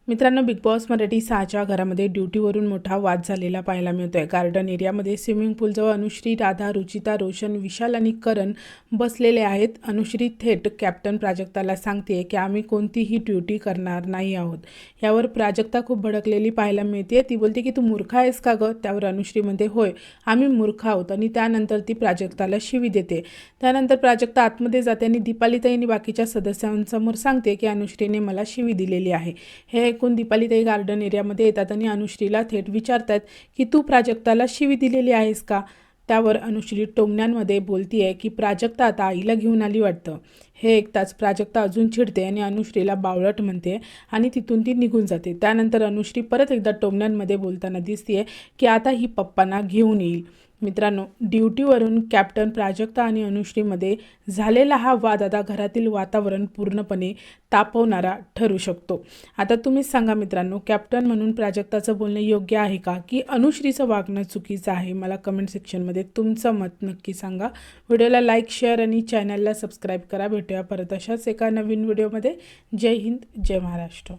मित्रांनो, big boss Marathi 6च्या घरामध्ये ड्युटीवरून मोठा वाद झालेला पाहायला मिळतोय। गार्डन एरियामध्ये स्विमिंग पूलजवळ अनुश्री, राधा, रुचिता, रोशन, विशाल आणि करण बसलेले आहेत। अनुश्री थेट कॅप्टन प्राजक्ताला सांगते की आम्ही कोणतीही ड्युटी करणार नाही आहोत। यावर प्राजक्ता खूप भडकलेली पाहायला मिळते। ती बोलते की तू मूर्ख आहेस का ग? त्यावर अनुश्री म्हणते होय, आम्ही मूर्ख आहोत आणि त्यानंतर ती प्राजक्ताला शिवी देते। त्यानंतर प्राजक्ता आतमध्ये जाते आणि दीपालीताई आणि बाकीच्या सदस्यांसमोर सांगते की अनुश्रीने मला शिवी दिलेली आहे। हे ऐकून दीपालीताई गार्डन एरियामध्ये येतात आणि अनुश्रीला थेट विचारतात की तू प्राजक्ताला शिवी दिलेली आहेस का? त्यावर अनुश्री टोमण्यांमध्ये बोलतीये की प्राजक्ता आता आईला घेऊन आली वाटतं। हे ऐकताच प्राजक्ता अजून चिडते आणि अनुश्रीला बावळट म्हणते आणि तिथून ती निघून जाते। त्यानंतर अनुश्री परत एकदा टोमण्यांमध्ये बोलताना दिसतीये की आता ही पप्पांना घेऊन येईल। मित्रांनो, ड्युटीवरून कॅप्टन प्राजक्ता आणि अनुश्रीमध्ये झालेला हा वाद आता घरातील वातावरण पूर्णपणे तापवणारा ठरू शकतो। आता तुम्हीच सांगा मित्रांनो, कॅप्टन म्हणून प्राजक्ताचं बोलणं योग्य आहे का की अनुश्रीचं वागणं चुकीचं आहे? मला कमेंट सेक्शनमध्ये तुमचं मत नक्की सांगा। व्हिडिओला लाईक, शेअर आणि चॅनलला सबस्क्राईब करा। भेटूया परत अशाच एका नवीन व्हिडिओमध्ये। जय हिंद, जय महाराष्ट्र।